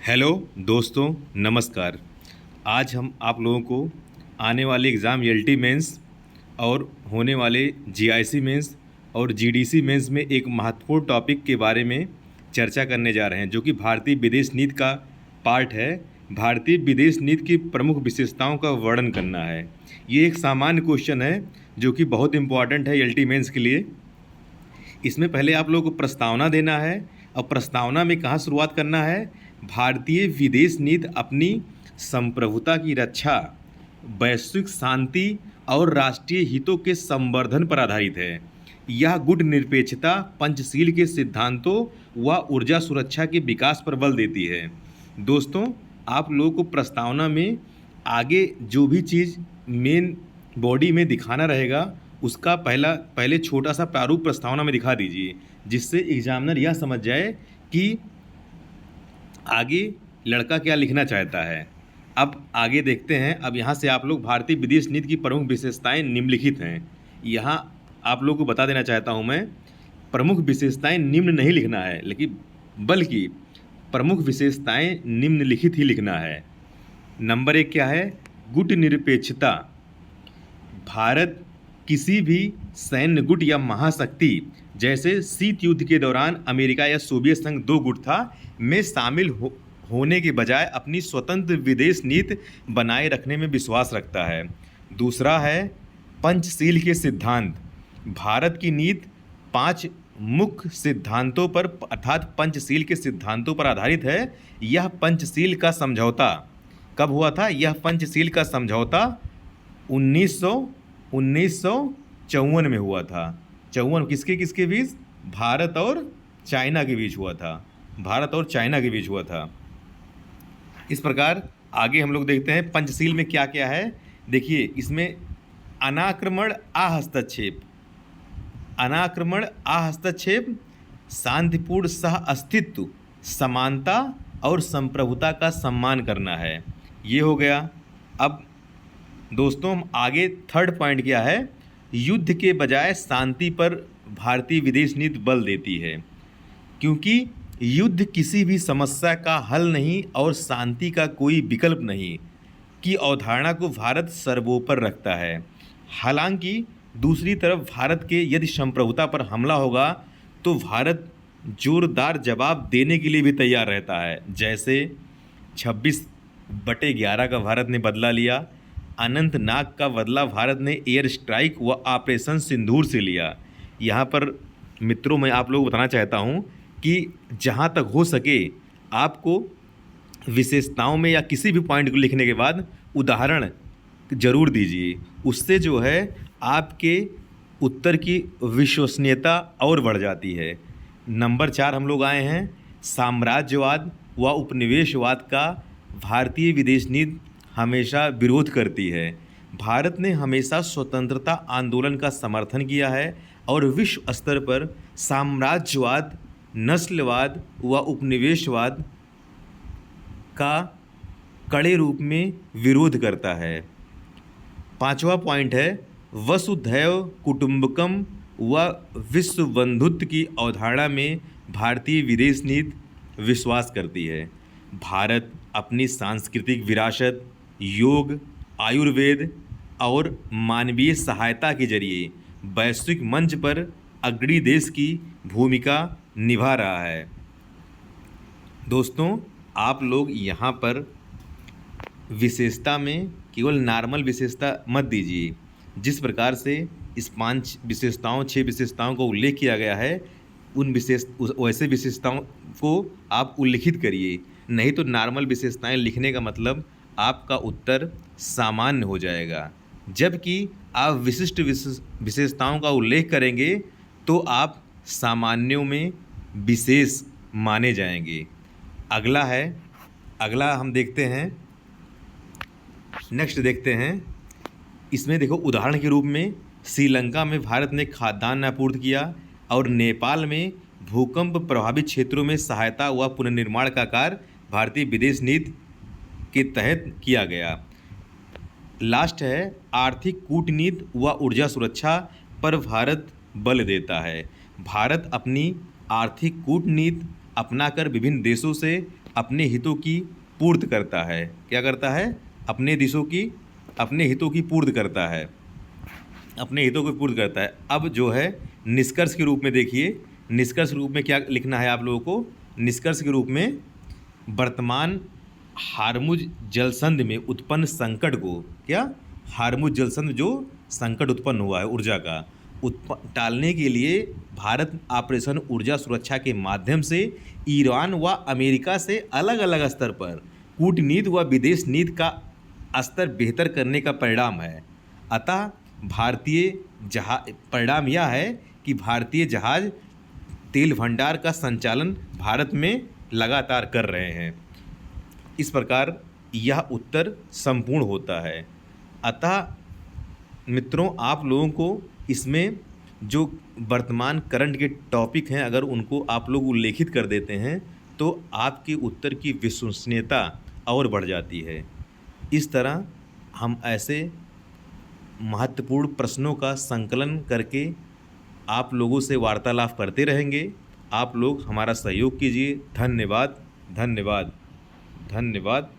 Hello दोस्तों, नमस्कार। आज हम आप लोगों को आने वाले एग्ज़ाम एलटी मेंस और होने वाले जीआईसी मेंस और जीडीसी मेंस में एक महत्वपूर्ण टॉपिक के बारे में चर्चा करने जा रहे हैं, जो कि भारतीय विदेश नीति का पार्ट है। भारतीय विदेश नीति की प्रमुख विशेषताओं का वर्णन करना है। ये एक सामान्य क्वेश्चन है जो कि बहुत इम्पॉर्टेंट है एलटी मेंस के लिए। इसमें पहले आप लोगों को प्रस्तावना देना है और प्रस्तावना में कहाँ शुरुआत करना है। भारतीय विदेश नीति अपनी संप्रभुता की रक्षा, वैश्विक शांति और राष्ट्रीय हितों के संवर्धन पर आधारित है। यह गुटनिरपेक्षता, पंचशील के सिद्धांतों व ऊर्जा सुरक्षा के विकास पर बल देती है। दोस्तों, आप लोगों को प्रस्तावना में आगे जो भी चीज़ मेन बॉडी में दिखाना रहेगा उसका पहले छोटा सा प्रारूप प्रस्तावना में दिखा दीजिए, जिससे एग्जामिनर यह समझ जाए कि आगे लड़का क्या लिखना चाहता है। अब आगे देखते हैं। अब यहाँ से आप लोग भारतीय विदेश नीति की प्रमुख विशेषताएं निम्नलिखित हैं। यहाँ आप लोग को बता देना चाहता हूँ मैं, प्रमुख विशेषताएं निम्न नहीं लिखना है, लेकिन बल्कि प्रमुख विशेषताएं निम्नलिखित ही लिखना है। नंबर 1 क्या है? गुटनिरपेक्षता। भारत किसी भी सैन्य गुट या महाशक्ति, जैसे शीत युद्ध के दौरान अमेरिका या सोवियत संघ 2 गुट था, में शामिल होने के बजाय अपनी स्वतंत्र विदेश नीति बनाए रखने में विश्वास रखता है। दूसरा है पंचशील के सिद्धांत। भारत की नीति 5 मुख्य सिद्धांतों पर अर्थात पंचशील के सिद्धांतों पर आधारित है। यह पंचशील का समझौता कब हुआ था? यह पंचशील का समझौता 1954 में हुआ था। 54 किसके किसके बीच? भारत और चाइना के बीच हुआ था। भारत और चाइना के बीच हुआ था। इस प्रकार आगे हम लोग देखते हैं पंचशील में क्या क्या है। देखिए, इसमें अनाक्रमण अहस्तक्षेप, अनाक्रमण अहस्तक्षेप, शांतिपूर्ण सह अस्तित्व, समानता और संप्रभुता का सम्मान करना है। ये हो गया। अब दोस्तों, हम आगे थर्ड पॉइंट क्या है? युद्ध के बजाय शांति पर भारतीय विदेश नीति बल देती है, क्योंकि युद्ध किसी भी समस्या का हल नहीं और शांति का कोई विकल्प नहीं की अवधारणा को भारत सर्वोपरि रखता है। हालांकि दूसरी तरफ भारत के यदि संप्रभुता पर हमला होगा तो भारत जोरदार जवाब देने के लिए भी तैयार रहता है। जैसे 26/11 का भारत ने बदला लिया। अनंतनाग का बदला भारत ने एयर स्ट्राइक व ऑपरेशन सिंदूर से लिया। यहाँ पर मित्रों, मैं आप लोगों को बताना चाहता हूँ कि जहाँ तक हो सके आपको विशेषताओं में या किसी भी पॉइंट को लिखने के बाद उदाहरण जरूर दीजिए। उससे जो है आपके उत्तर की विश्वसनीयता और बढ़ जाती है। नंबर 4 हम लोग आए हैं, साम्राज्यवाद व उपनिवेशवाद का भारतीय विदेश नीति हमेशा विरोध करती है। भारत ने हमेशा स्वतंत्रता आंदोलन का समर्थन किया है और विश्व स्तर पर साम्राज्यवाद, नस्लवाद व उपनिवेशवाद का कड़े रूप में विरोध करता है। 5वां पॉइंट है वसुधैव कुटुंबकम व विश्व बंधुत्व की अवधारणा में भारतीय विदेश नीति विश्वास करती है। भारत अपनी सांस्कृतिक विरासत, योग, आयुर्वेद और मानवीय सहायता के जरिए वैश्विक मंच पर अग्रणी देश की भूमिका निभा रहा है। दोस्तों, आप लोग यहाँ पर विशेषता में केवल नॉर्मल विशेषता मत दीजिए। जिस प्रकार से इस 5 विशेषताओं 6 विशेषताओं का उल्लेख किया गया है, वैसे विशेषताओं को आप उल्लिखित करिए। नहीं तो नॉर्मल विशेषताएं लिखने का मतलब आपका उत्तर सामान्य हो जाएगा। जबकि आप विशिष्ट विशेषताओं का उल्लेख करेंगे तो आप सामान्यों में विशेष माने जाएंगे। अगला हम देखते हैं, नेक्स्ट देखते हैं। इसमें देखो, उदाहरण के रूप में श्रीलंका में भारत ने खाद्यान्न आपूर्ति किया और नेपाल में भूकंप प्रभावित क्षेत्रों में सहायता व पुनर्निर्माण का कार्य भारतीय विदेश नीति के तहत किया गया। लास्ट है आर्थिक कूटनीति व ऊर्जा सुरक्षा पर भारत बल देता है। भारत अपनी आर्थिक कूटनीति अपनाकर विभिन्न देशों से अपने हितों की पूर्ति करता है। क्या करता है? अपने हितों की पूर्ति करता है, अपने हितों को पूर्ति करता है। अब जो है निष्कर्ष के रूप में देखिए, निष्कर्ष के रूप में क्या लिखना है आप लोगों को? निष्कर्ष के रूप में वर्तमान हार्मुज जलसंधि में उत्पन्न संकट को, क्या हार्मुज जलसंधि जो संकट उत्पन्न हुआ है ऊर्जा का, टालने के लिए भारत ऑपरेशन ऊर्जा सुरक्षा के माध्यम से ईरान व अमेरिका से अलग अलग स्तर पर कूटनीति व विदेश नीति का स्तर बेहतर करने का परिणाम है। अतः परिणाम यह है कि भारतीय जहाज तेल भंडार का संचालन भारत में लगातार कर रहे हैं। इस प्रकार यह उत्तर संपूर्ण होता है। अतः मित्रों, आप लोगों को इसमें जो वर्तमान करंट के टॉपिक हैं, अगर उनको आप लोग उल्लेखित कर देते हैं तो आपके उत्तर की विश्वसनीयता और बढ़ जाती है। इस तरह हम ऐसे महत्वपूर्ण प्रश्नों का संकलन करके आप लोगों से वार्तालाप करते रहेंगे। आप लोग हमारा सहयोग कीजिए। धन्यवाद, धन्यवाद, धन्यवाद।